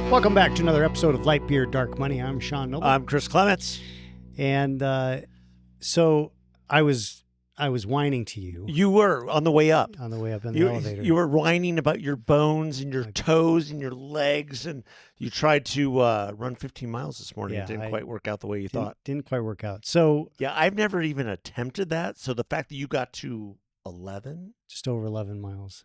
Welcome back to another episode of Light Beer, Dark Money. I'm Sean Noble. I'm Chris Clements. And so I was whining to you. You were on the way up. On the way up in the elevator. You were whining about your bones and your toes and your legs, and you tried to run 15 miles this morning. Yeah, it didn't quite work out the way you thought. Didn't quite work out. So yeah, I've never even attempted that. So the fact that you got to 11, just over 11 miles.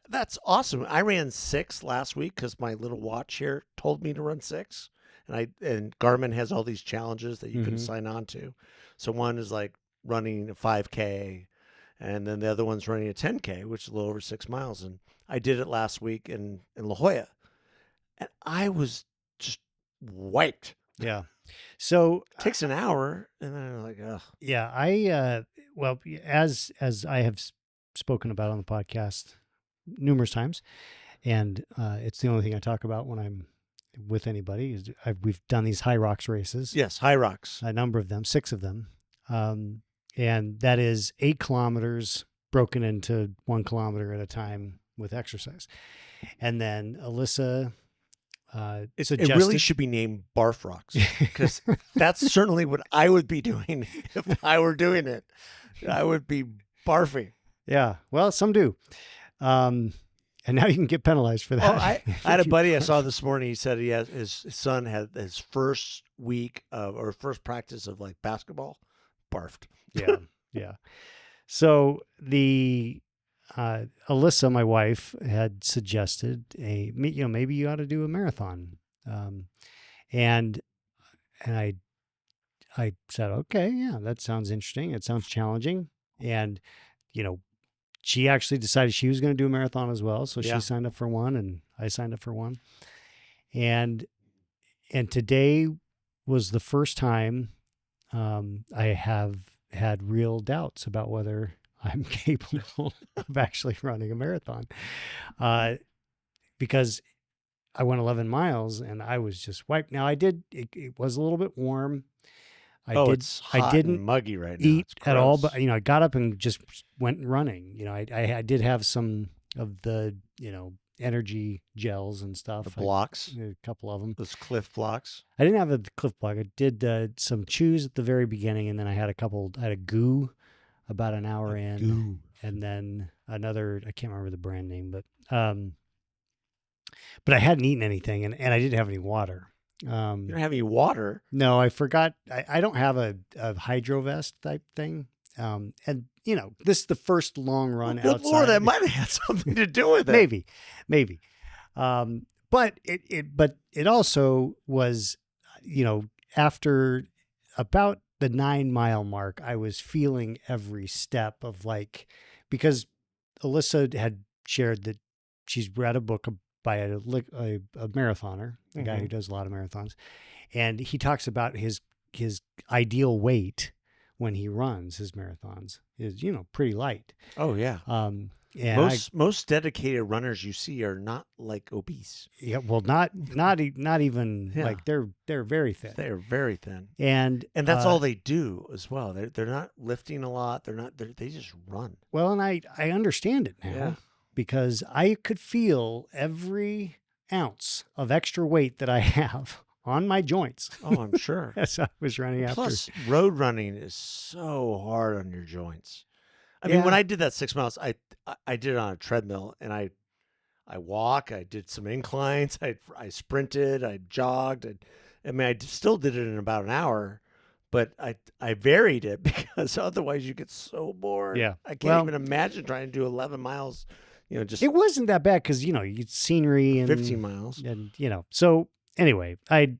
That's awesome. I ran 6 last week because my little watch here told me to run 6, and Garmin has all these challenges that you can sign on to. So one is like running a 5K, and then the other one's running a 10K, which is a little over 6 miles. And I did it last week in La Jolla, and I was just wiped. Yeah. So it takes an hour, and then I'm like, ugh. Yeah, well, as I have spoken about on the podcast numerous times, and it's the only thing I talk about when I'm with anybody, is we've done these High Rocks races. Yes, High Rocks. A number of them, 6 of them. And that is 8 kilometers broken into 1 kilometer at a time with exercise. And then Alyssa suggested... It really should be named Barf Rocks, because that's certainly what I would be doing if I were doing it. I would be barfing. Yeah, well, some do. And now you can get penalized for that. Oh, I had a buddy I saw this morning. He said his son had his first week or first practice of like basketball, barfed. Yeah, yeah. So the Alyssa, my wife, had suggested maybe you ought to do a marathon, and I said, okay, yeah, that sounds interesting. It sounds challenging, and she actually decided she was going to do a marathon as well. So she signed up for one, and I signed up for one. And today was the first time I have had real doubts about whether I'm capable of actually running a marathon. Because I went 11 miles and I was just wiped. Now it was a little bit warm. It's hot and muggy right now. Eat at all, but I got up and just went running. I did have some of the energy gels and stuff. The blocks, a couple of them. Those Cliff blocks. I didn't have a Cliff block. I did some chews at the very beginning, and then I had a goo about an hour in, goo. And then another. I can't remember the brand name, but I hadn't eaten anything, and I didn't have any water. You don't have any water? No, I forgot. I don't have a hydro vest type thing. And this is the first long run outside. Lord, that might have had something to do with it. Maybe. But it also was, after about the 9-mile mark, I was feeling every step of because Alyssa had shared that she's read a book by a marathoner, a guy who does a lot of marathons. And he talks about his ideal weight when he runs his marathons is, pretty light. Oh yeah. And most dedicated runners you see are not like obese. Yeah. Well, not even like they're very thin. They're very thin. And that's all they do as well. They're not lifting a lot. They just run. Well, and I understand it now. Yeah. Because I could feel every ounce of extra weight that I have on my joints. Oh, I'm sure. As I was running Plus, road running is so hard on your joints. I mean, when I did that 6 miles, I did it on a treadmill, and I walk. I did some inclines. I sprinted. I jogged. I still did it in about an hour, but I varied it because otherwise you get so bored. Yeah. I can't even imagine trying to do 11 miles. It wasn't that bad because, you scenery and 15 miles. And, so anyway, I'm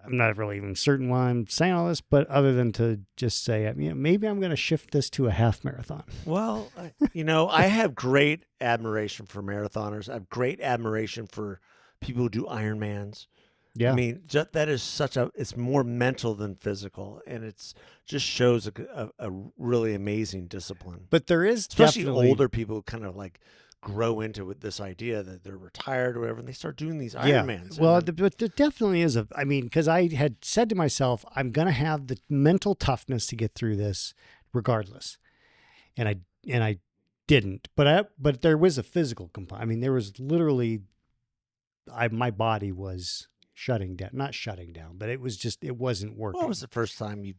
not really even certain why I'm saying all this, but other than to just say, maybe I'm going to shift this to a half marathon. Well, I have great admiration for marathoners. I have great admiration for people who do Ironmans. Yeah. I mean, that is it's more mental than physical, and it's just shows a really amazing discipline. But there is especially older people kind of like grow into this idea that they're retired or whatever, and they start doing these Ironmans. Well, but there definitely is because I had said to myself, I'm going to have the mental toughness to get through this regardless. And I didn't, but there was a physical component. I mean, there was literally my body was shutting down, not shutting down, but it wasn't working. What was the first time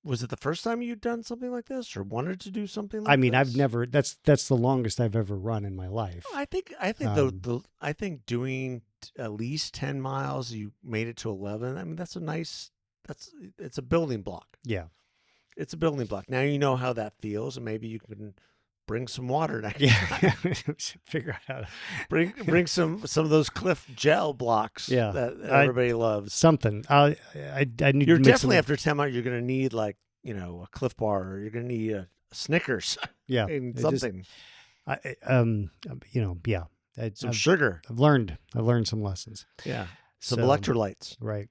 was it the first time you'd done something like this or wanted to do something like this? I mean, I've never, that's the longest I've ever run in my life. I think I think doing at least 10 miles, you made it to 11. I mean, it's a building block. Yeah. It's a building block. Now you know how that feels, and maybe you can bring some water next time. Figure out how to bring some of those Cliff gel blocks that everybody loves. Something. I need. You're definitely after 10 miles. You're going to need a Cliff Bar, or you're going to need a Snickers. Yeah, and something. Yeah. Some sugar. I've learned some lessons. Yeah, some electrolytes. Right.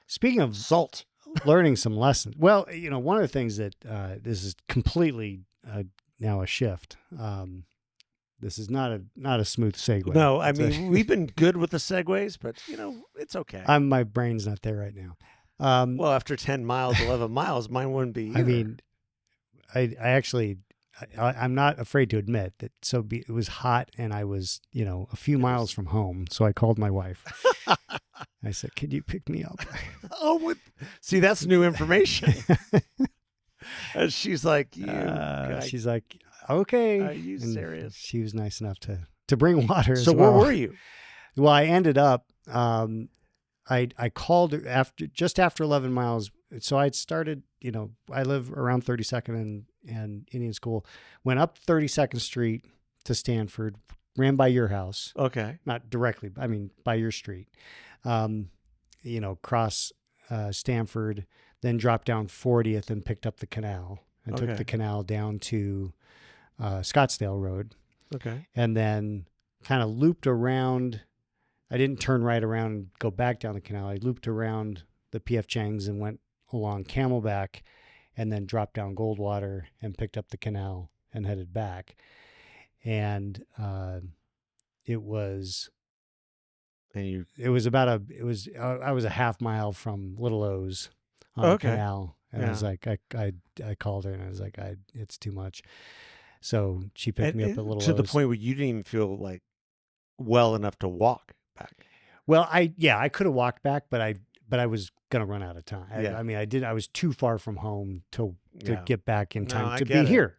Speaking of salt, learning some lessons. Well, one of the things that this is completely now a shift. This is not a smooth segue. No, I mean we've been good with the segues, but it's okay. My brain's not there right now. Well, after 10 miles, 11 miles, mine wouldn't be either. I mean, I actually, I'm not afraid to admit that. It was hot, and I was, a few miles from home. So I called my wife. I said, "Could you pick me up?" See, that's new information. And she's like, she's like, "Okay." Are you serious? She was nice enough to bring water. So where were you? Well, I ended up. I called her just after 11 miles. So I'd started. I live around 32nd and Indian School. Went up 32nd Street to Stanford. Ran by your house. Okay. Not directly. I mean, by your street. Cross Stanford. Then dropped down 40th and picked up the canal and took the canal down to Scottsdale Road. Okay. And then kind of looped around. I didn't turn right around and go back down the canal. I looped around the P.F. Chang's and went along Camelback and then dropped down Goldwater and picked up the canal and headed back. And it was... I was a half mile from Little O's on the canal. And I was like, I called her and I was like, it's too much. So she picked me up at Little O's. To the point where you didn't even feel like well enough to walk back. Well, I could have walked back, but I was going to run out of time. I was too far from home to get back in time to be here,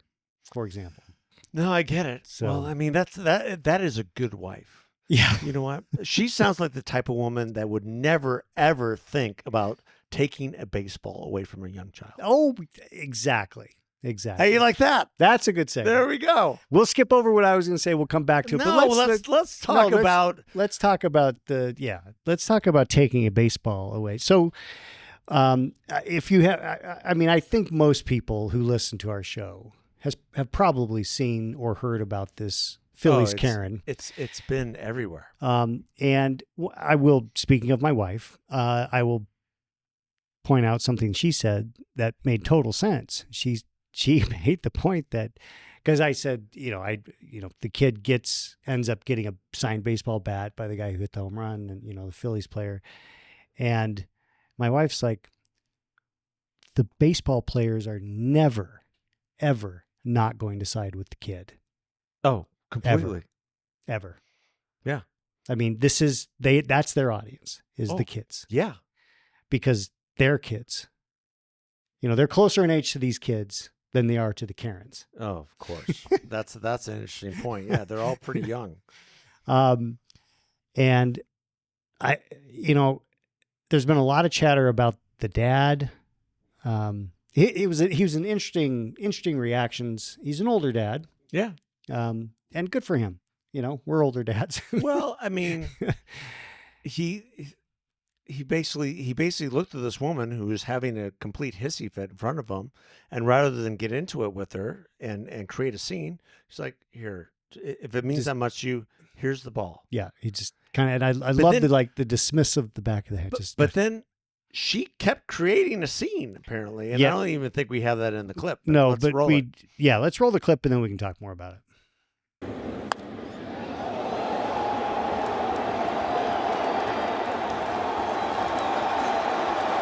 for example. No, I get it. So, well, I mean, that is a good wife. Yeah. You know what? She sounds like the type of woman that would never, ever think about taking a baseball away from a young child. Oh, exactly. How you like that? That's a good segue. There we go. We'll skip over what I was going to say. We'll come back to it. No, but let's talk about. Let's talk about let's talk about taking a baseball away. So, if you have, I think most people who listen to our show have probably seen or heard about this Phillies Karen. It's been everywhere. And I will, speaking of my wife, I will point out something she said that made total sense. She made the point that, because I said, the kid ends up getting a signed baseball bat by the guy who hit the home run, and the Phillies player, and my wife's like, the baseball players are never, ever not going to side with the kid. Oh, completely. Ever. Yeah. I mean, that's their audience, is the kids. Yeah. Because they're kids. They're closer in age to these kids than they are to the Karens. Oh, of course. That's an interesting point. Yeah, they're all pretty young. And there's been a lot of chatter about the dad. He was an interesting reactions. He's an older dad. Yeah. And good for him. We're older dads. Well, I mean, he basically looked at this woman who was having a complete hissy fit in front of him, and rather than get into it with her and create a scene, he's like, "Here, if it means that much to you, here's the ball." Yeah, he just kind of, and I love the dismiss of the back of the head. But then she kept creating a scene apparently, and I don't even think we have that in the clip. But no, let's but roll it. Let's roll the clip and then we can talk more about it.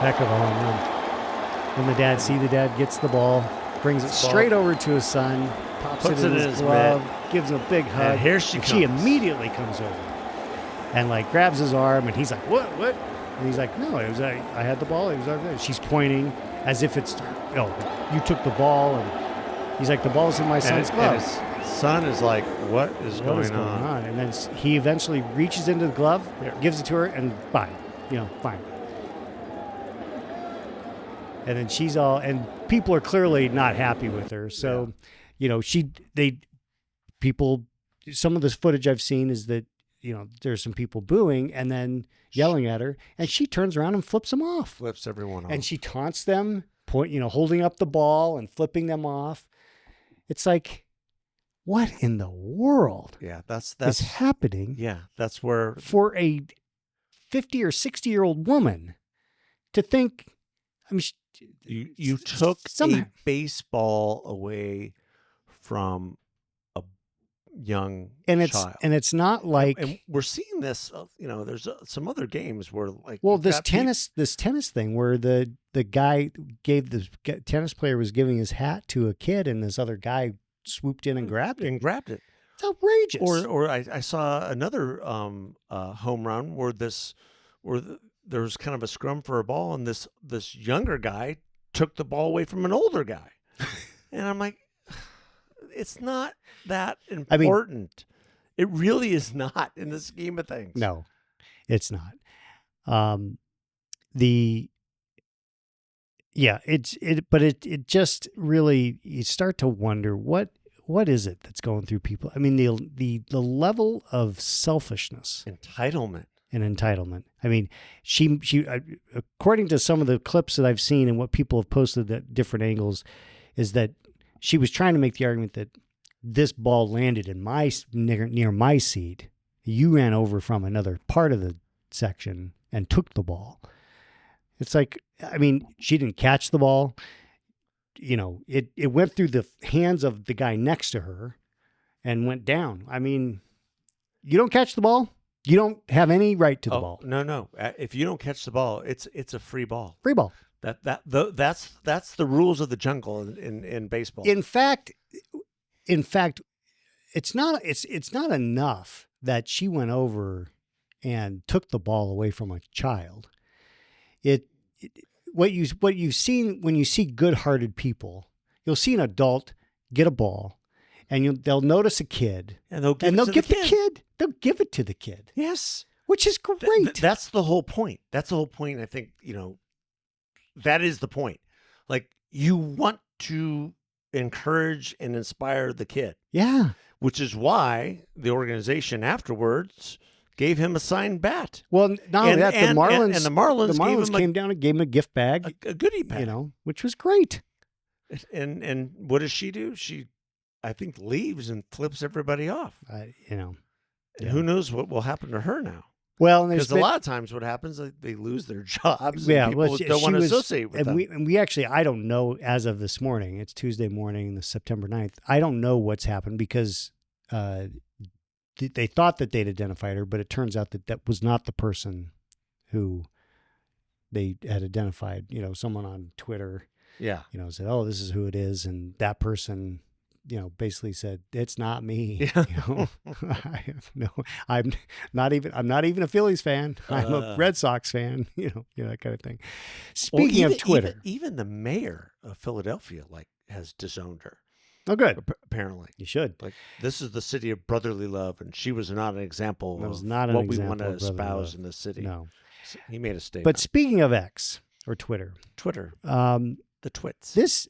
Heck of a home run. When the dad gets the ball, brings it straight over to his son, puts it in his glove, gives him a big hug. And here she comes. She immediately comes over. and like grabs his arm, and he's like, what? And he's like, no, it was I had the ball. It was over there. She's pointing as if it's, you took the ball, and he's like, the ball's in my son's glove. And his son is like, what is going on? And then he eventually reaches into the glove, gives it to her, and fine. And then she's all, and people are clearly not happy with her. So, some of this footage I've seen is that, there's some people booing and then yelling at her, and she turns around and flips them off. Flips everyone off. And she taunts them, holding up the ball and flipping them off. It's like, what in the world? Yeah, that's is happening. Yeah, that's where, for a 50 or 60-year-old woman to think, I mean, you took a baseball away from a young child. And it's not like, and we're seeing this, there's some other games where like, this tennis thing where the guy the tennis player was giving his hat to a kid, and this other guy swooped in and grabbed it. It's outrageous. Or I saw another home run where there was kind of a scrum for a ball, and this younger guy took the ball away from an older guy. And I'm like, it's not that important. It really is not in the scheme of things. No, it's not. It just really, you start to wonder what is it that's going through people? I mean, the level of selfishness, entitlement. I mean, she according to some of the clips that I've seen and what people have posted at different angles, is that she was trying to make the argument that this ball landed in near my seat. You ran over from another part of the section and took the ball. It's like, I mean, she didn't catch the ball. It went through the hands of the guy next to her and went down. I mean, you don't catch the ball, you don't have any right to the ball. No. If you don't catch the ball, it's a free ball. Free ball. That's the rules of the jungle in baseball. In fact, it's not enough that she went over and took the ball away from a child. What you've seen when you see good-hearted people, you'll see an adult get a ball, and they'll notice a kid, and they'll give it to the kid. Yes, which is great. That's the whole point. I think that is the point. Like, you want to encourage and inspire the kid. Yeah, which is why the organization afterwards gave him a signed bat. Well, not only that, the Marlins came down and gave him a gift bag, a goodie bag, which was great. And what does she do? She, I think, leaves and flips everybody off. Who knows what will happen to her now? Well, because a lot of times what happens is they lose their jobs. Yeah, and people don't want to associate with them. And we actually, I don't know, as of this morning, it's Tuesday morning, the September 9th. I don't know what's happened because they thought that they'd identified her, but it turns out that was not the person who they had identified. Someone on Twitter, said, "Oh, this is who it is," and that person, basically said, "It's not me." Yeah. I'm not even a Phillies fan. I'm a Red Sox fan. That kind of thing. Speaking of Twitter, even the mayor of Philadelphia has disowned her. Oh, good. Apparently, you should. This is the city of brotherly love, and she was not an example of what we want to espouse in the city. No, so he made a statement. But speaking of X or Twitter, the twits. This,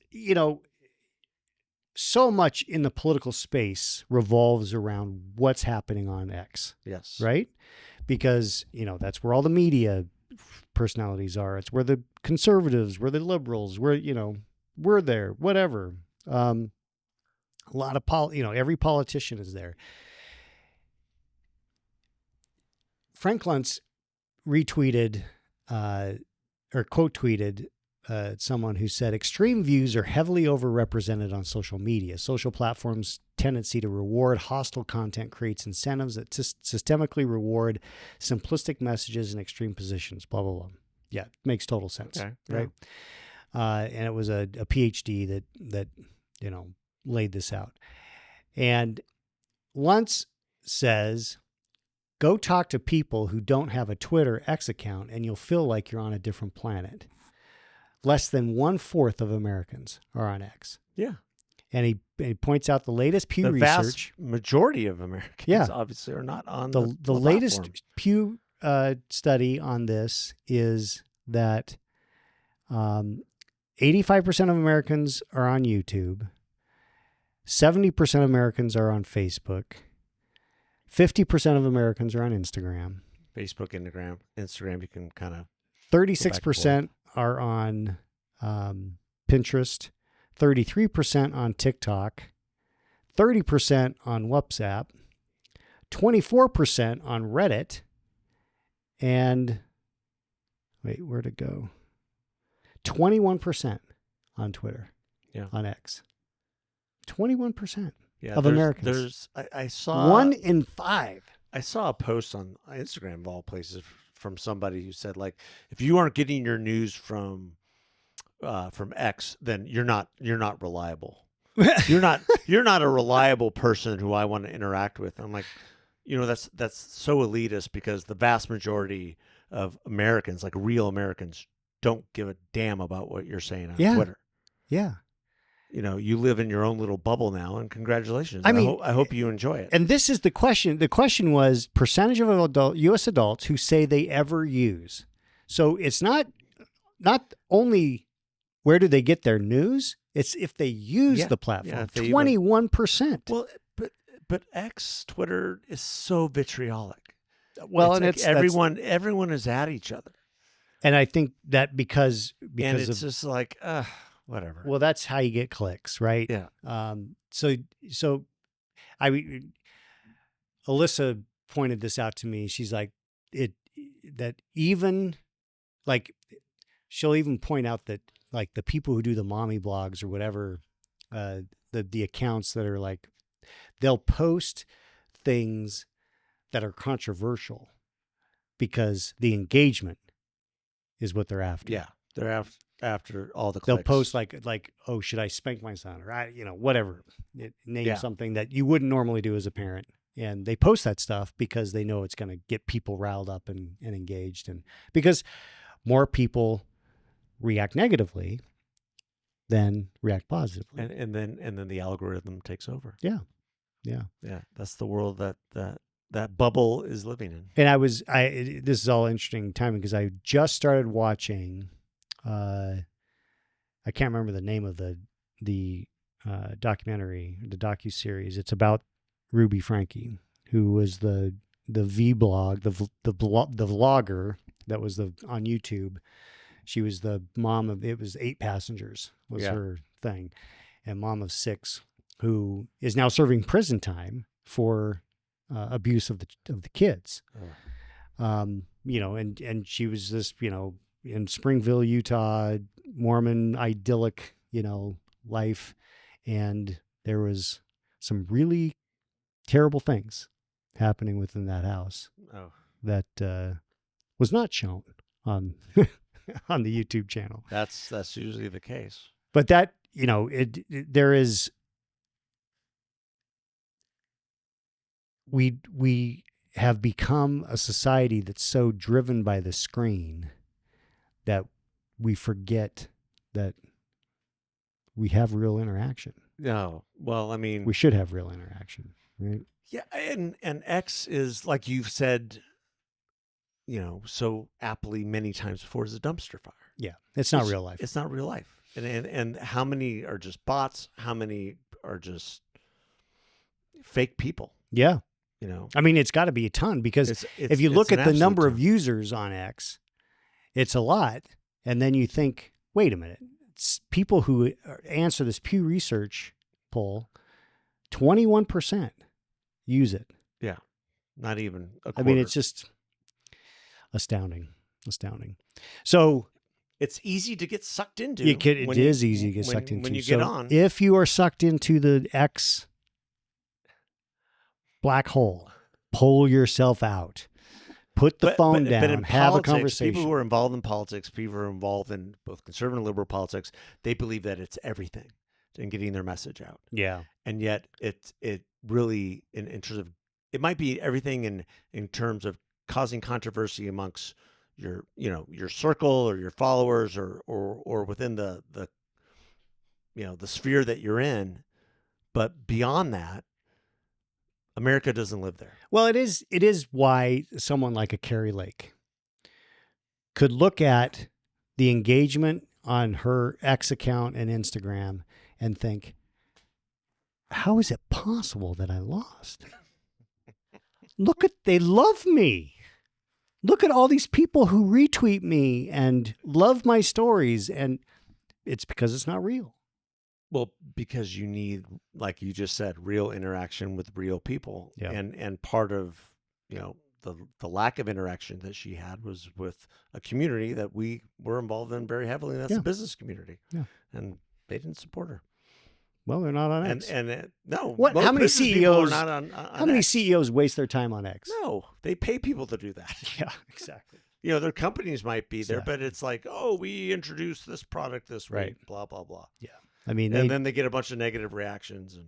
so much in the political space revolves around what's happening on X. Yes. Right? Because, that's where all the media personalities are. It's where the conservatives, where the liberals, where, we're there, whatever. A lot of every politician is there. Frank Luntz retweeted or quote tweeted someone who said, "Extreme views are heavily overrepresented on social media. Social platforms' tendency to reward hostile content creates incentives that systemically reward simplistic messages and extreme positions." Blah blah blah. Yeah, makes total sense, okay, right? Yeah. And it was a PhD that laid this out. And Luntz says, Go talk to people who don't have a Twitter X account and you'll feel like you're on a different planet. Less than 1/4 of Americans are on X. Yeah. And he points out the latest Pew research. Vast majority of Americans obviously are not on the latest Pew study on this is that 85% of Americans are on YouTube. 70% of Americans are on Facebook. 50% of Americans are on Instagram. Facebook, Instagram, you can kind of. 36% are on Pinterest. 33% on TikTok. 30% on WhatsApp. 24% on Reddit. And wait, where'd it go? 21% on Twitter. Yeah. On X. 21% of there's, Americans. I saw 1 in 5. I saw a post on Instagram of all places from somebody who said, like, if you aren't getting your news from X, then you're not reliable. You're not a reliable person who I want to interact with. I'm like, that's so elitist, because the vast majority of Americans, like real Americans, don't give a damn about what you're saying on Twitter. Yeah. You live in your own little bubble now, and congratulations. I hope you enjoy it. And this is the question. The question was percentage of U.S. adults who say they ever use. So it's not only where do they get their news, it's if they use the platform. 21%. Well, but X, Twitter is so vitriolic. Well, it's and like everyone is at each other. And I think that because and it's just like, whatever. Well, that's how you get clicks, right? Yeah. So Alyssa pointed this out to me. She's like, that even like, she'll even point out that like the people who do the mommy blogs or whatever, the accounts that are like, they'll post things that are controversial because the engagement is what they're after. Yeah. They're after all the clicks. They'll post like, oh, should I spank my son? Or whatever. Name something that you wouldn't normally do as a parent. And they post that stuff because they know it's going to get people riled up and engaged. And because more people react negatively than react positively. And then the algorithm takes over. Yeah. That's the world that bubble is living in. And this is all interesting timing because I just started watching, I can't remember the name of the documentary, the docuseries. It's about Ruby Franke, who was the vlog, the vlogger that was on YouTube. She was the mom of, it was 8 passengers was her thing, and mom of 6, who is now serving prison time for abuse of the kids. And she was this, in Springville, Utah, Mormon idyllic, life. And there was some really terrible things happening within that house that was not shown on on the YouTube channel. That's usually the case. But that, there is, we have become a society that's so driven by the screen that we forget that we have real interaction. No. Well, I mean, we should have real interaction, right? Yeah. And X is, like you've said, so aptly many times before, is a dumpster fire. Yeah. It's not real life. It's not real life. And how many are just bots? How many are just fake people? Yeah. I mean, it's got to be a ton, because if you look at the number of users on X, it's a lot. And then you think, wait a minute, it's people who answer this Pew Research poll, 21% use it. Yeah. Not even a quarter. I mean, it's just astounding. So it's easy to get sucked into. It is easy to get sucked into. When you get on. If you are sucked into the X black hole, pull yourself out. Put the phone down, but in have politics, a conversation. People who are involved in politics, people who are involved in both conservative and liberal politics, they believe that it's everything in getting their message out. Yeah. And yet it really, in terms of it might be everything in terms of causing controversy amongst your circle or your followers or within the the sphere that you're in. But beyond that, America doesn't live there. Well, it is why someone like a Carrie Lake could look at the engagement on her X account and Instagram and think, how is it possible that I lost? They love me. Look at all these people who retweet me and love my stories. And it's because it's not real. Well, because you need, like you just said, real interaction with real people. Yeah. And part of, the lack of interaction that she had was with a community that we were involved in very heavily. And that's the business community. Yeah. And they didn't support her. Well, they're not on X. No. How many CEOs are not on how many X. CEOs waste their time on X? No, they pay people to do that. Yeah, exactly. Their companies might be there, Yeah. but it's like, oh, we introduced this product this Right. week, blah, blah, blah. Yeah. I mean, And then they get a bunch of negative reactions and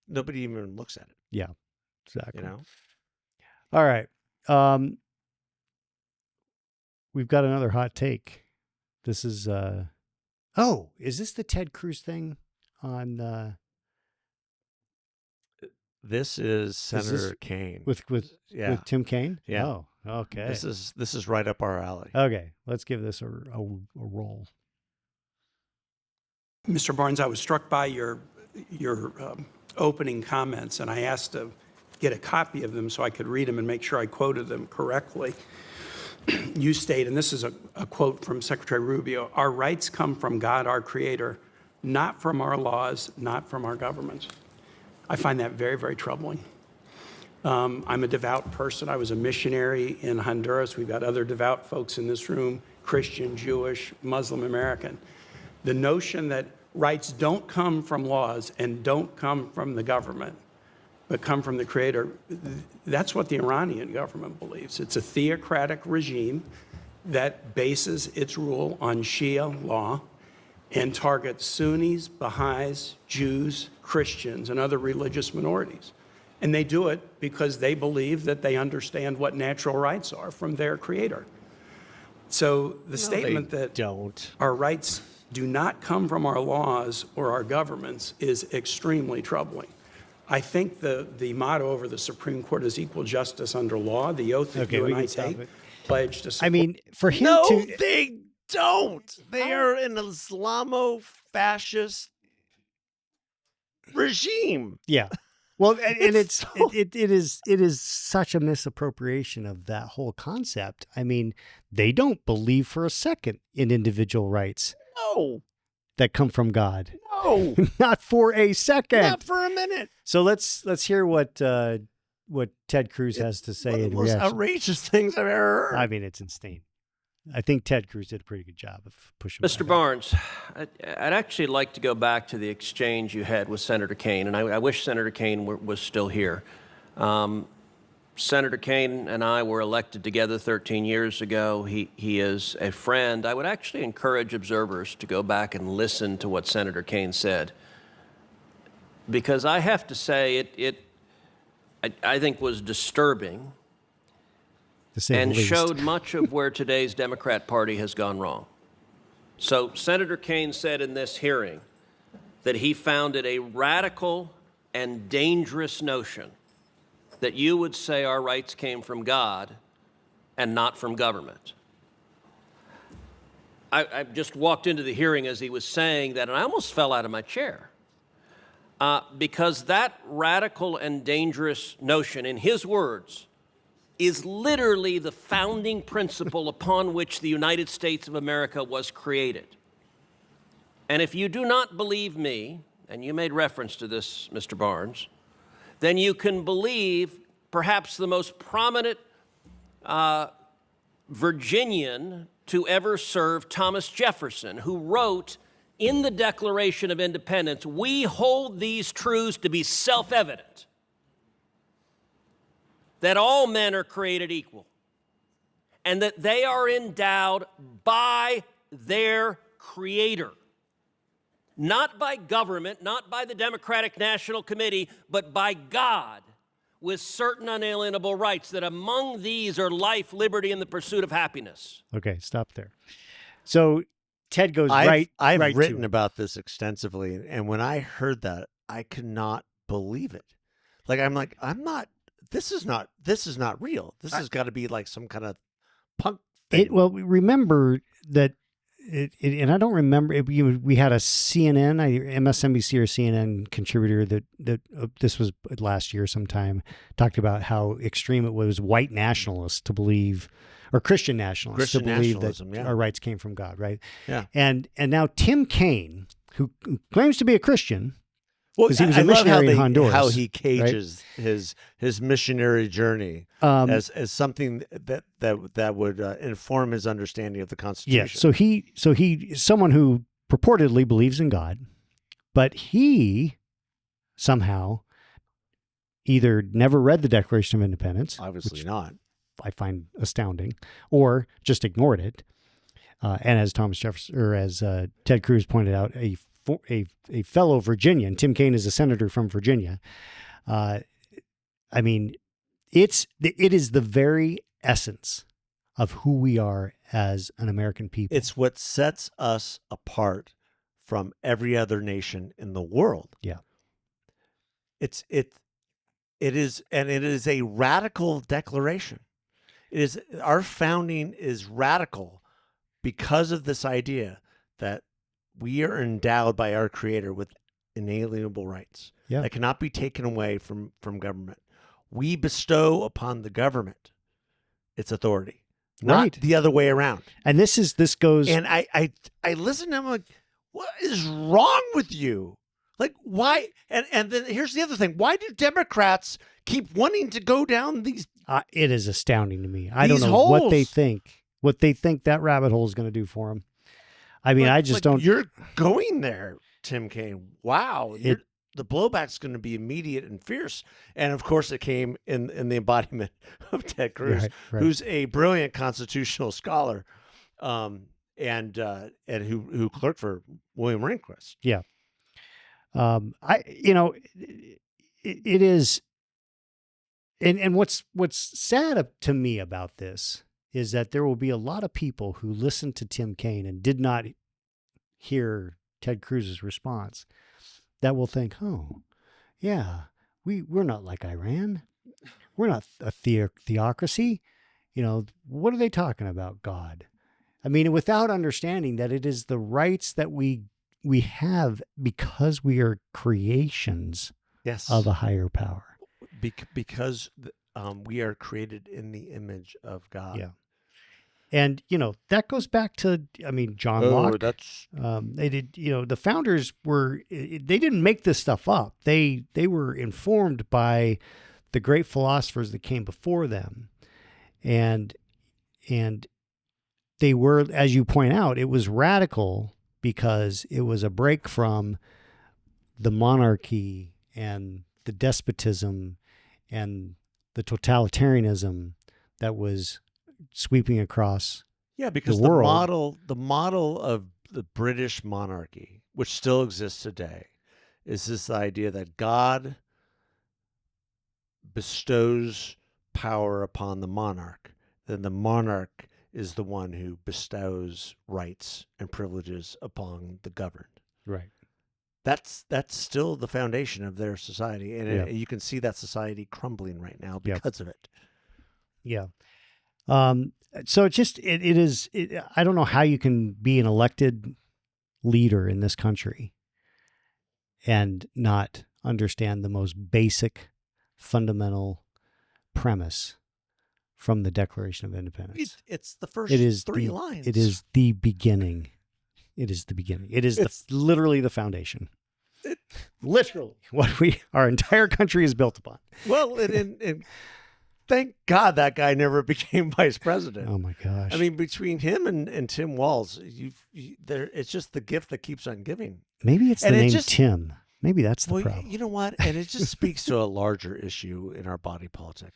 nobody even looks at it. yeah, exactly. All right. We've got another hot take. This is, is this the Ted Cruz thing on, This is Senator Kaine. with Tim Kaine? Yeah. Oh, okay. This is right up our alley. Okay. Let's give this a roll. Mr. Barnes, I was struck by your opening comments, and I asked to get a copy of them so I could read them and make sure I quoted them correctly. You state, and this is a quote from Secretary Rubio, "Our rights come from God, our Creator, not from our laws, not from our governments." I find that very, very troubling. I'm a devout person. I was a missionary in Honduras. We've got other devout folks in this room, Christian, Jewish, Muslim, American. The notion that rights don't come from laws and don't come from the government, but come from the Creator, that's what the Iranian government believes. It's a theocratic regime that bases its rule on Shia law and targets Sunnis, Baha'is, Jews, Christians, and other religious minorities. And they do it because they believe that they understand what natural rights are from their Creator. So the statement that our rights do not come from our laws or our governments is extremely troubling. I think the motto over the Supreme Court is equal justice under law, the oath that you and I take, pledge to support. I mean, for him No, they don't. They are an Islamo-fascist regime. Yeah. Well, and it is such a misappropriation of that whole concept. I mean, they don't believe for a second in individual rights. No. That come from God. No. Not for a second. Not for a minute. So let's hear what Ted Cruz has to say. One of the most outrageous things I've ever heard. I mean, it's insane. I think Ted Cruz did a pretty good job of pushing. Mr. Barnes, I'd actually like to go back to the exchange you had with Senator Kaine, and I wish Senator Kaine was still here. Senator Kaine and I were elected together 13 years ago. He is a friend. I would actually encourage observers to go back and listen to what Senator Kaine said, because I have to say I think was disturbing and showed much of where today's Democrat Party has gone wrong. So Senator Kaine said in this hearing that he found it a radical and dangerous notion that you would say our rights came from God and not from government. I just walked into the hearing as he was saying that, and I almost fell out of my chair. Because that radical and dangerous notion, in his words, is literally the founding principle upon which the United States of America was created. And if you do not believe me, and you made reference to this, Mr. Barnes, then you can believe perhaps the most prominent Virginian to ever serve, Thomas Jefferson, who wrote in the Declaration of Independence, "We hold these truths to be self-evident, that all men are created equal, and that they are endowed by their Creator, not by government, not by the Democratic National Committee, but by God, with certain unalienable rights, that among these are life, liberty, and the pursuit of happiness. Okay, stop there. So Ted goes I've right written to it. about this extensively, and when I heard that, I could not believe it. I'm not. This is not real. This has got to be like some kind of punk thing. Well, remember that, and I don't remember. We had a CNN, MSNBC or CNN contributor that this was last year sometime, talked about how extreme it was white nationalists to believe, or Christian nationalists to believe that our rights came from God, right? Yeah. And now Tim Kaine, who claims to be a Christian, because he was a missionary in Honduras, how he cages his missionary journey as something that would inform his understanding of the Constitution. Yeah. So he someone who purportedly believes in God, but he somehow either never read the Declaration of Independence, Obviously not. I find astounding, or just ignored it. And as Thomas Jefferson, or as Ted Cruz pointed out, a fellow Virginian, Tim Kaine is a senator from Virginia. I mean, it is the very essence of who we are as an American people. It's what sets us apart from every other nation in the world. Yeah. It is a radical declaration. Our founding is radical because of this idea that we are endowed by our Creator with inalienable rights that cannot be taken away from government. We bestow upon the government its authority, not the other way around. And this goes. And I listen to him like, what is wrong with you? Like, why? And then here's the other thing. Why do Democrats keep wanting to go down these? It is astounding to me. I don't know holes. what they think that rabbit hole is going to do for them. I mean, I just don't. You're going there, Tim Kaine. Wow. The blowback's going to be immediate and fierce. And of course, it came in the embodiment of Ted Cruz, who's a brilliant constitutional scholar, and who clerked for William Rehnquist. Yeah. It is. And what's sad to me about this is that there will be a lot of people who listened to Tim Kaine and did not hear Ted Cruz's response that will think, oh, yeah, we're not like Iran. We're not a theocracy. What are they talking about, God? I mean, without understanding that it is the rights that we have because we are creations of a higher power. Because we are created in the image of God. Yeah. And, that goes back to, John Locke. They did, the founders they didn't make this stuff up. They were informed by the great philosophers that came before them. And they were, as you point out, it was radical because it was a break from the monarchy and the despotism and the totalitarianism that was sweeping across because the world. The model of the British monarchy, which still exists today, is this idea that God bestows power upon the monarch, then the monarch is the one who bestows rights and privileges upon the governed. Right. That's still the foundation of their society, and you can see that society crumbling right now because of it. Yeah. So it is. I don't know how you can be an elected leader in this country and not understand the most basic, fundamental premise from the Declaration of Independence. It's the first three lines. It is the beginning. It is the beginning. It is literally the foundation. Literally what our entire country is built upon. Well, and thank God that guy never became vice president. Oh my gosh! I mean, between him and Tim Walz, it's just the gift that keeps on giving. Maybe it's the name Tim. Maybe that's the problem. You know what? And it just speaks to a larger issue in our body politic.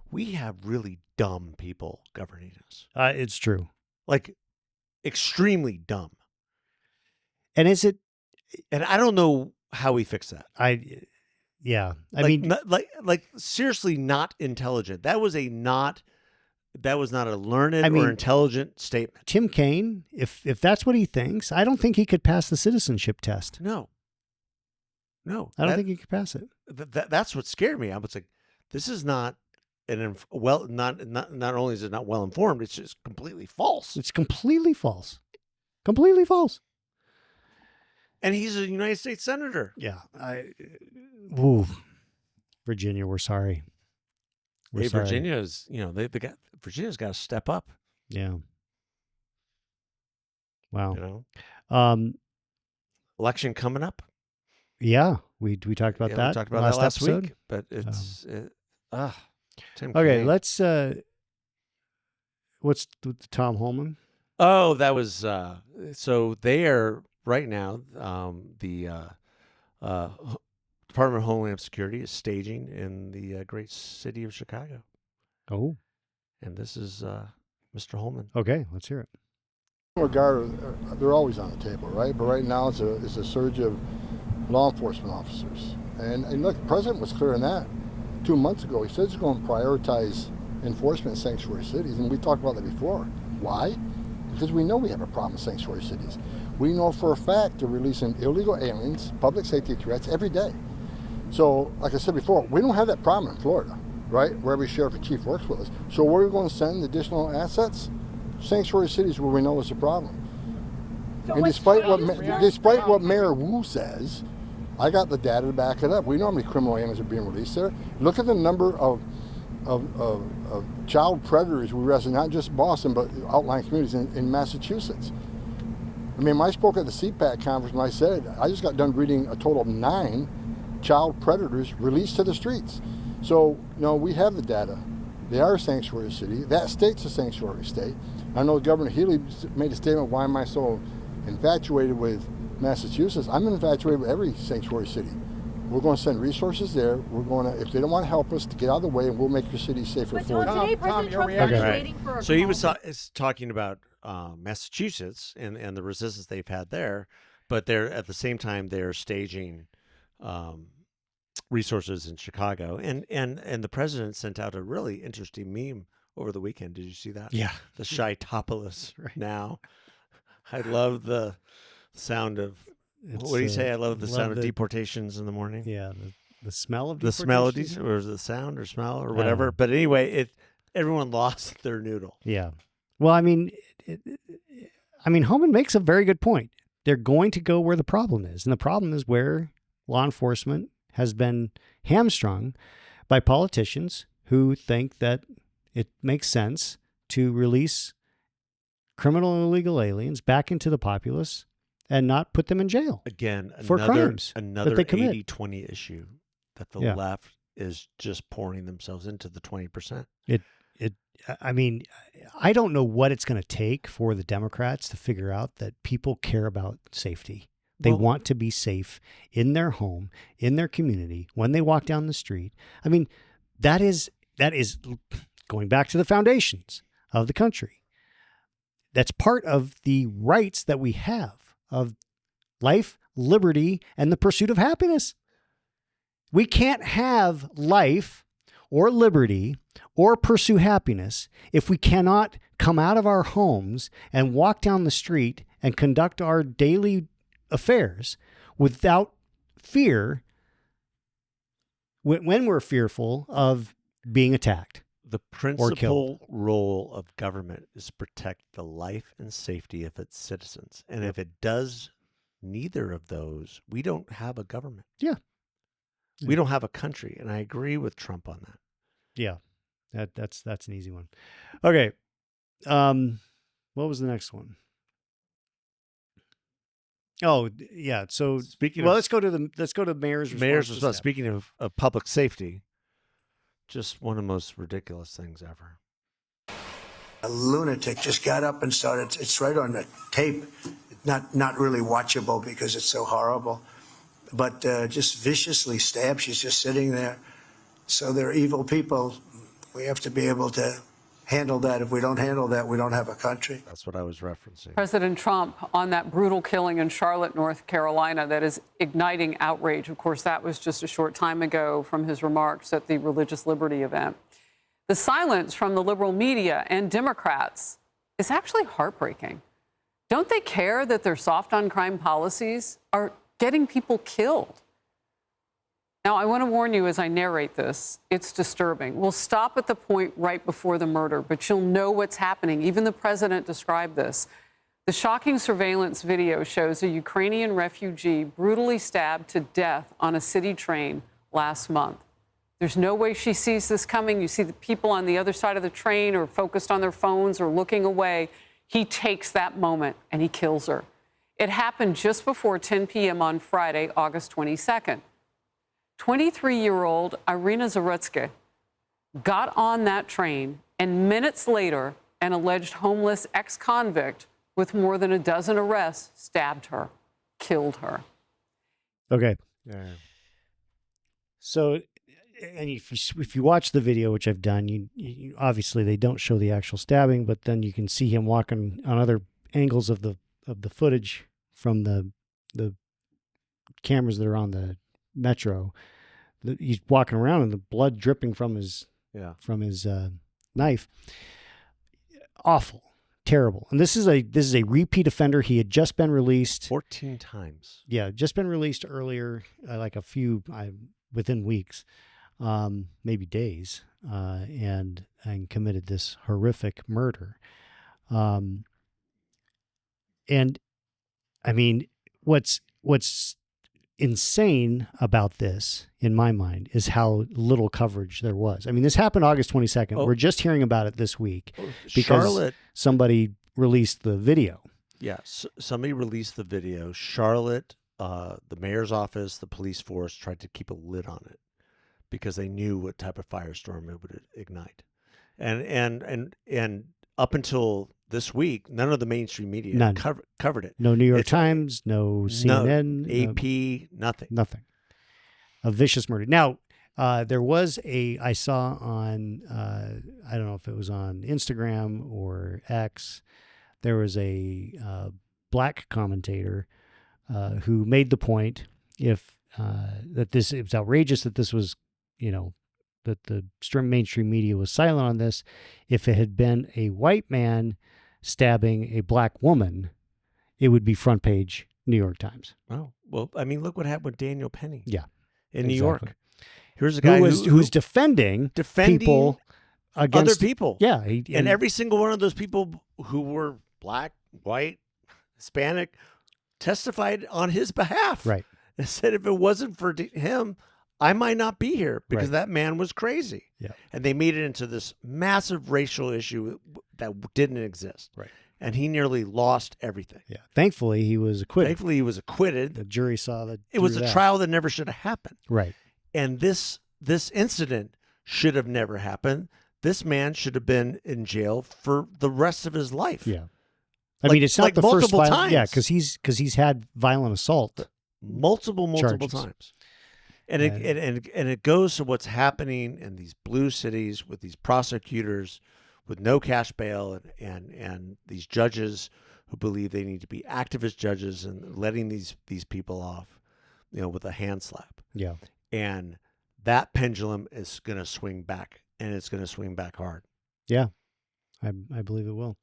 We have really dumb people governing us. It's true. Like, extremely dumb. And is it? And I don't know how we fix that. Yeah. I mean, like seriously not intelligent. That was not a learned or intelligent statement. Tim Kaine, if that's what he thinks, I don't think he could pass the citizenship test. No. I don't think he could pass it. That's what scared me. I was like, this is not not only is it not well informed, it's just completely false. It's completely false. Completely false. And he's a United States senator. Yeah. Virginia, we're sorry. We're sorry. Virginia's, Virginia's got to step up. Yeah. Wow. You know? Election coming up. Yeah, we talked about that. We talked about that last episode. week, but it's Tim okay. Kaine. Let's. What's the Tom Homan? Oh, that was so they are right now. The Department of Homeland Security is staging in the great city of Chicago. Oh, and this is Mr. Homan. Okay, let's hear it. Regard, they're always on the table, right? But right now it's a surge of law enforcement officers. And look, the president was clear on that 2 months ago. He said he's going to prioritize enforcement in sanctuary cities, and we talked about that before. Why? Because we know we have a problem in sanctuary cities. We know for a fact they're releasing illegal aliens, public safety threats every day. So, like I said before, we don't have that problem in Florida, right? Where every sheriff and chief works with us. So where are we going to send additional assets? Sanctuary cities where we know it's a problem. So and despite what Mayor Wu says, I got the data to back it up. We know how many criminal aliens are being released there. Look at the number of child predators we arrested, not just Boston, but outlying communities in Massachusetts. I mean, I spoke at the CPAC conference and I said, I just got done reading a total of 9 child predators released to the streets. So, we have the data. They are a sanctuary city. That state's a sanctuary state. I know Governor Healy made a statement, why am I so infatuated with Massachusetts? I'm infatuated with every sanctuary city. We're going to send resources there. We're going to, if they don't want to help us, to get out of the way, and we'll make your city safer for you. Today, President Trump is waiting for a So he was talking about Massachusetts and the resistance they've had there, but they're at the same time they're staging resources in Chicago, and the president sent out a really interesting meme over the weekend. Did you see that? Yeah, the Shytopolis now. I love the sound of. What do you say? I love the sound of deportations in the morning. Yeah, the smell of the smell of or the sound or smell or whatever. But anyway, everyone lost their noodle. Yeah. Well, I mean, Homan makes a very good point. They're going to go where the problem is, and the problem is where law enforcement has been hamstrung by politicians who think that it makes sense to release criminal and illegal aliens back into the populace and not put them in jail. Again, for crimes another that they commit. 80-20 issue that the left is just pouring themselves into the 20%. I mean, I don't know what it's going to take for the Democrats to figure out that people care about safety. They want to be safe in their home, in their community, when they walk down the street. I mean, that is going back to the foundations of the country. That's part of the rights that we have of life, liberty, and the pursuit of happiness. We can't have life or liberty or pursue happiness if we cannot come out of our homes and walk down the street and conduct our daily affairs without fear when we're fearful of being attacked. The principal role of government is to protect the life and safety of its citizens. And if it does neither of those, we don't have a government. Yeah. We don't have a country. And I agree with Trump on that. Yeah. That's an easy one. Okay. What was the next one? Oh, yeah. So let's go to the mayor's response. Speaking of public safety, just one of the most ridiculous things ever. A lunatic just got up and started. It's right on the tape. Not really watchable because it's so horrible, but just viciously stabbed. She's just sitting there. So they're evil people. We have to be able to handle that. If we don't handle that, we don't have a country. That's what I was referencing. President Trump on that brutal killing in Charlotte, North Carolina, that is igniting outrage. Of course, that was just a short time ago from his remarks at the Religious Liberty event. The silence from the liberal media and Democrats is actually heartbreaking. Don't they care that their soft on crime policies are getting people killed? Now, I want to warn you as I narrate this, it's disturbing. We'll stop at the point right before the murder, but you'll know what's happening. Even the president described this. The shocking surveillance video shows a Ukrainian refugee brutally stabbed to death on a city train last month. There's no way she sees this coming. You see the people on the other side of the train are focused on their phones or looking away. He takes that moment and he kills her. It happened just before 10 p.m. on Friday, August 22nd. 23-year-old Irina Zarutsky got on that train, and minutes later, an alleged homeless ex-convict with more than a dozen arrests stabbed her, killed her. Okay. Yeah. So, and if you watch the video, which I've done, you obviously they don't show the actual stabbing, but then you can see him walking on other angles of the footage from the cameras that are on the metro. He's walking around and the blood dripping from his knife. Awful, terrible. And this is a repeat offender. He had just been released 14 times. Yeah, just been released earlier, like within weeks, maybe days, and committed this horrific murder. And I mean, what's insane about this, in my mind, is how little coverage there was. I mean, this happened August 22nd. We're just hearing about it this week because somebody released the video. Yeah, somebody released the video. Charlotte, the mayor's office, the police force tried to keep a lid on it because they knew what type of firestorm it would ignite. And up until this week, none of the mainstream media covered it. No New York Times, no CNN, no AP, nothing. Nothing. A vicious murder. Now, there was I saw on, I don't know if it was on Instagram or X, there was a black commentator who made the point that it was outrageous that this was, that the mainstream media was silent on this. If it had been a white man stabbing a black woman, it would be front page New York Times. Oh, well, I mean, look what happened with Daniel Penny. Yeah. In New York. Here's a guy who's defending people against other people. Yeah. And every single one of those people who were black, white, Hispanic testified on his behalf. Right. And said if it wasn't for him, I might not be here because that man was crazy. Yeah. And they made it into this massive racial issue that didn't exist. Right. And he nearly lost everything. Yeah. Thankfully, he was acquitted. The jury saw that. It was a trial that never should have happened. Right. And this incident should have never happened. This man should have been in jail for the rest of his life. Yeah. I mean, it's not the first times. Yeah, because he's had violent assault multiple times. And it goes to what's happening in these blue cities with these prosecutors with no cash bail and these judges who believe they need to be activist judges and letting these people off, with a hand slap. Yeah. And that pendulum is going to swing back, and it's going to swing back hard. Yeah, I believe it will.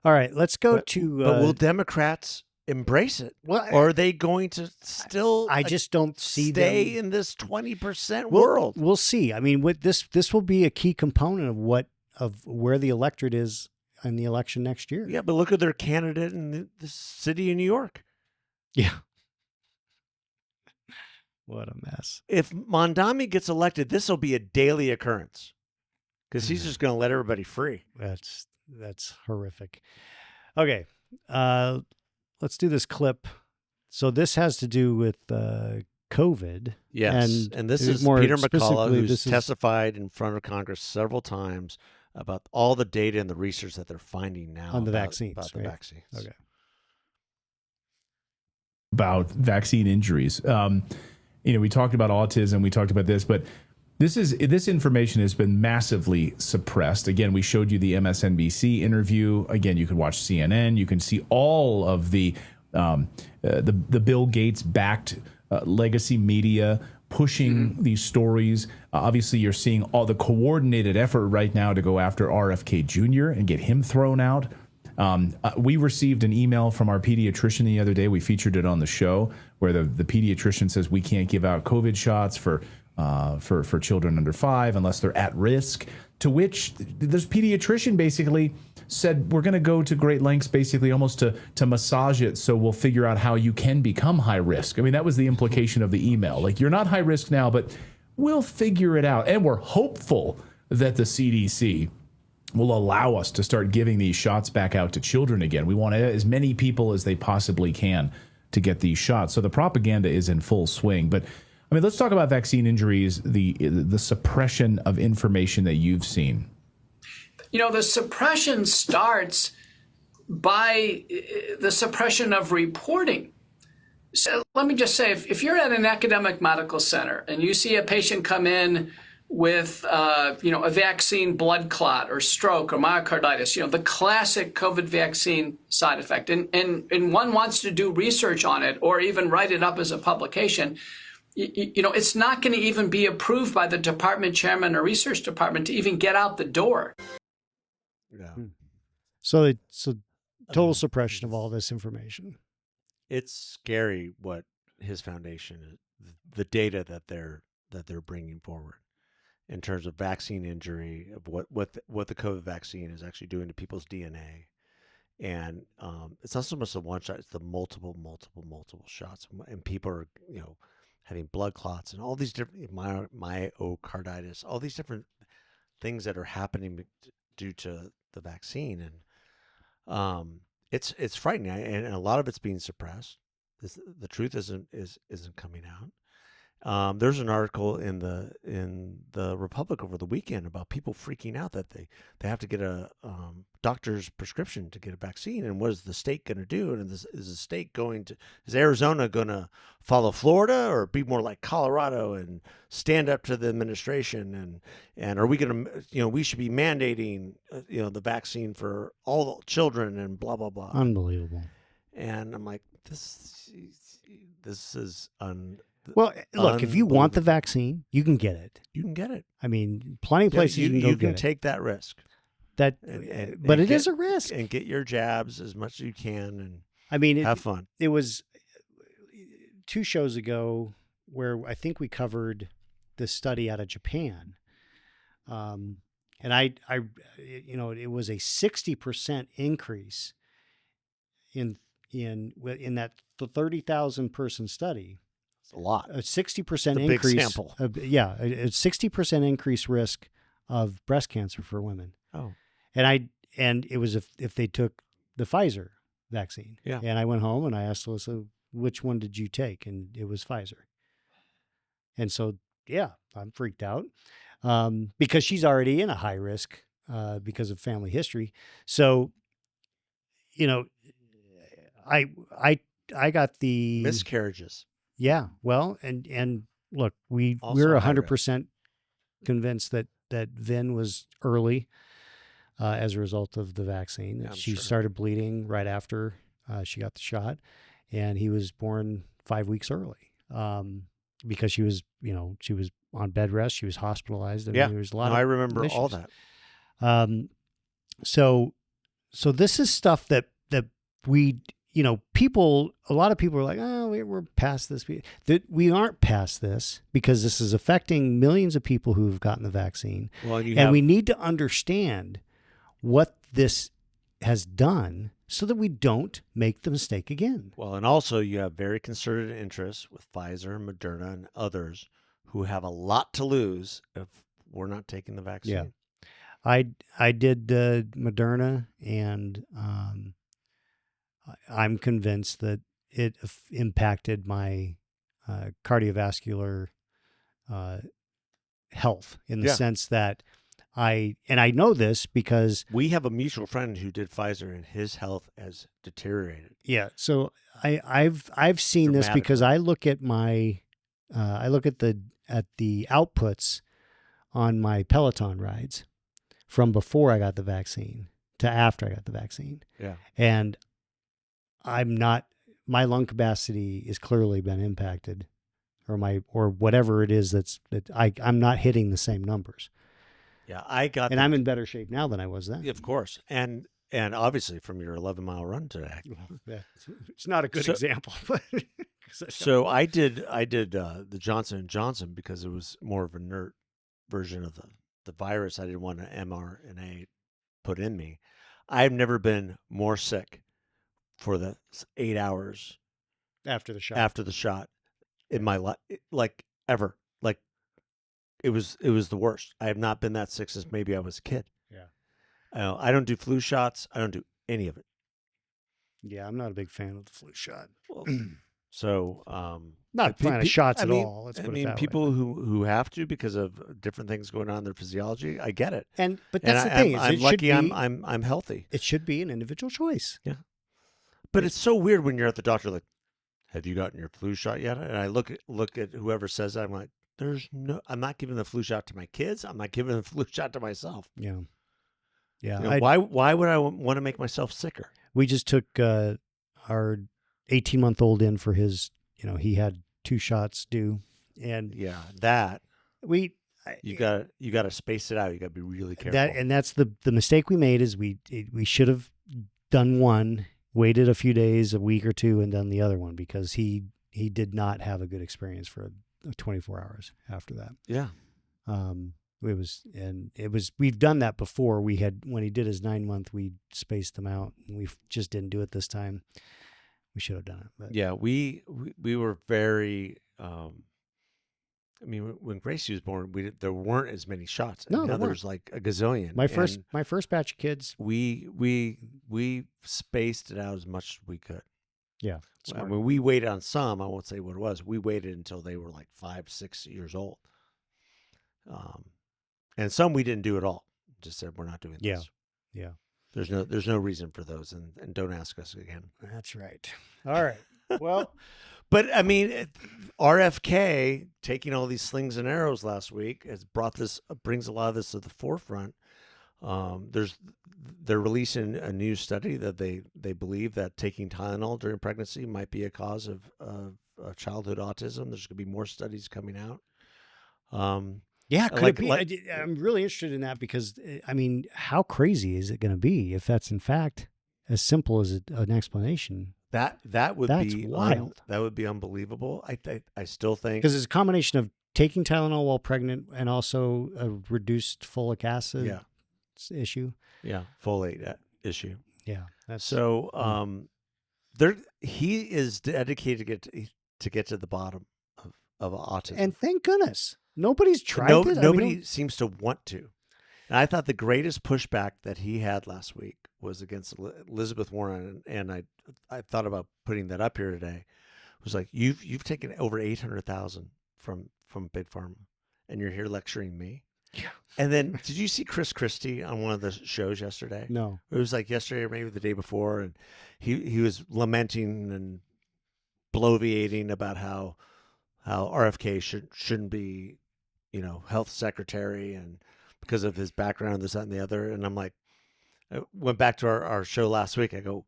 All right, let's go to. But will Democrats embrace it? Well, or are they going to still? I just don't see stay in this 20% world. We'll see. I mean, with this will be a key component of where the electorate is in the election next year. Yeah, but look at their candidate in the city of New York. Yeah. What a mess. If Mondami gets elected, this will be a daily occurrence because he's just going to let everybody free. That's horrific. Okay. Let's do this clip. So this has to do with COVID. Yes. And this is Peter McCullough, who's testified in front of Congress several times about all the data and the research that they're finding now on the vaccines. About the vaccines. Okay. About vaccine injuries. We talked about autism, we talked about this, but This information has been massively suppressed. Again, we showed you the MSNBC interview. Again, you can watch CNN. You can see all of the Bill Gates backed legacy media pushing these stories. Obviously, you're seeing all the coordinated effort right now to go after RFK Jr. and get him thrown out. We received an email from our pediatrician the other day. We featured it on the show, where the pediatrician says we can't give out COVID shots for children under 5 unless they're at risk. To which this pediatrician basically said, we're going to go to great lengths, basically almost to massage it, so we'll figure out how you can become high risk. I mean, that was the implication of the email. Like, you're not high risk now, but we'll figure it out. And we're hopeful that the CDC will allow us to start giving these shots back out to children again. We want as many people as they possibly can to get these shots. So the propaganda is in full swing. But I mean, let's talk about vaccine injuries, the suppression of information that you've seen. You know, the suppression starts by the suppression of reporting. So let me just say, if you're at an academic medical center and you see a patient come in with, a vaccine blood clot or stroke or myocarditis, the classic COVID vaccine side effect, and one wants to do research on it or even write it up as a publication, it's not going to even be approved by the department chairman or research department to even get out the door. Yeah. So total suppression of all this information. It's scary what his foundation, the data that they're bringing forward in terms of vaccine injury, of what the COVID vaccine is actually doing to people's DNA. And it's not so much the one shot; it's the multiple shots, and people are having blood clots and all these different myocarditis, all these different things that are happening due to the vaccine, and it's frightening, and a lot of it's being suppressed. The truth isn't coming out. There's an article in the Republic over the weekend about people freaking out that they have to get a doctor's prescription to get a vaccine, and what is the state going to do? And is Arizona going to follow Florida or be more like Colorado and stand up to the administration? And are we going to, we should be mandating, the vaccine for all children and blah, blah, blah. Unbelievable. And I'm like, this is Well, look, if you want the vaccine, you can get it. You can get it. I mean, plenty of places you can take that risk. But it is a risk. And get your jabs as much as you can, and have fun. It was 2 shows ago where I think we covered this study out of Japan, and it was a 60% increase in that 30,000 person study. A lot. A 60% increase. Big sample. A 60% increased risk of breast cancer for women. Oh. And it was if they took the Pfizer vaccine. Yeah. And I went home and I asked Alyssa, which one did you take? And it was Pfizer. And so, yeah, I'm freaked out because she's already in a high risk because of family history. So, I got the miscarriages. Yeah, well, and look, we're 100% convinced that Vin was early as a result of the vaccine. Yeah, she started bleeding right after she got the shot, and he was born 5 weeks early because she was on bed rest, she was hospitalized. I mean, there was a lot of I remember issues. all that. So this is stuff that we. A lot of people are like, oh, we're past this. That we aren't past this because this is affecting millions of people who've gotten the vaccine. Well, we need to understand what this has done so that we don't make the mistake again. Well, and also you have very concerted interests with Pfizer, Moderna, and others who have a lot to lose if we're not taking the vaccine. Yeah. I did Moderna, and I'm convinced that it impacted my cardiovascular health in the sense that I know this because we have a mutual friend who did Pfizer and his health has deteriorated. Yeah. So I've seen this because I look at the outputs on my Peloton rides from before I got the vaccine to after I got the vaccine. Yeah. And my lung capacity has clearly been impacted, or whatever it is I'm not hitting the same numbers. Yeah, I'm in better shape now than I was then. Of course. And obviously from your 11-mile run today. It's not a good example. So I did the Johnson & Johnson because it was more of a inert version of the virus. I didn't want an mRNA put in me. I've never been more sick for the 8 hours after the shot in my life, like ever. Like it was the worst. I have not been that sick since maybe I was a kid. Yeah. I don't do flu shots. I don't do any of it. Yeah, I'm not a big fan of the flu shot. Well, so not a fan of shots at all. Let's I put it mean, that people way. who have to because of different things going on in their physiology. I get it. But that's the thing. I'm lucky. I'm healthy. It should be an individual choice. Yeah. But it's so weird when you're at the doctor, like, have you gotten your flu shot yet? And I look at whoever says that. I'm like, I'm not giving the flu shot to my kids. I'm not giving the flu shot to myself. Yeah. Yeah. You know, why would I want to make myself sicker? We just took our 18-month-old in for his, he had 2 shots due. And yeah, you got to space it out. You got to be really careful. That's the mistake we made is we should have done one, waited a few days, a week or two, and done the other one because he did not have a good experience for 24 hours after that. Yeah. We've done that before. When he did his 9-month, we spaced them out, and we just didn't do it this time. We should have done it. But. Yeah, we were very. I mean, when Gracie was born, there weren't as many shots. No, now there's like a gazillion. My first batch of kids. We spaced it out as much as we could. Yeah. I mean, we waited on some. I won't say what it was. We waited until they were like 5, 6 years old. And some we didn't do at all. Just said we're not doing this. Yeah. There's no reason for those, and don't ask us again. That's right. All right. Well, but I mean, RFK taking all these slings and arrows last week brings a lot of this to the forefront. They're releasing a new study that they believe that taking Tylenol during pregnancy might be a cause of childhood autism. There's going to be more studies coming out. Yeah, could it be? I'm really interested in that because, I mean, how crazy is it going to be if that's in fact as simple as an explanation? That's be wild. That would be unbelievable. I still think because it's a combination of taking Tylenol while pregnant and also a reduced folic acid issue. Yeah, folate issue. Yeah. He is dedicated to get to the bottom of autism. And thank goodness. Nobody's tried it. Nobody seems to want to. And I thought the greatest pushback that he had last week was against Elizabeth Warren, and I thought about putting that up here today. It was like you've taken over 800,000 from Big Pharma, and you're here lecturing me. Yeah. And then did you see Chris Christie on one of the shows yesterday? No. It was like yesterday or maybe the day before, and he was lamenting and bloviating about how RFK shouldn't be, health secretary, and because of his background, this, that, and the other. And I'm like, I went back to our show last week. I go,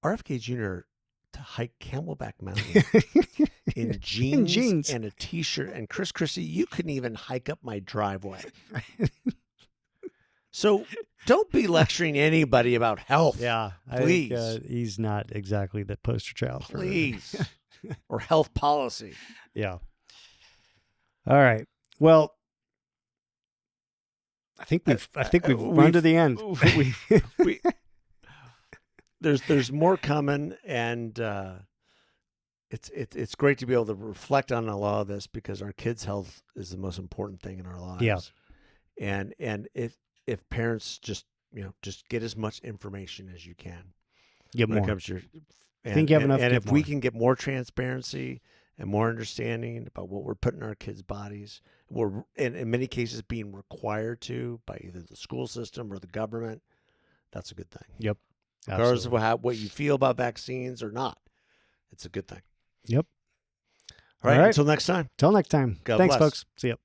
RFK Jr. to hike Camelback Mountain in jeans and a T-shirt. And Chris Christie, you couldn't even hike up my driveway. So don't be lecturing anybody about health. Yeah. Please. I think, he's not exactly the poster child for please. Or health policy. Yeah. All right. Well, I think we've run to the end. There's more coming, and it's great to be able to reflect on a lot of this because our kids' health is the most important thing in our lives. Yeah. And if parents just get as much information as you can. Get when more. It comes to your, I think you have enough. And if more. we can get more transparency and more understanding about what we're putting in our kids' bodies, we're in many cases being required to by either the school system or the government, that's a good thing. Yep. Regardless of what you feel about vaccines or not, it's a good thing. Yep. All right. Until next time. Until next time. God Thanks, bless. folks. See ya.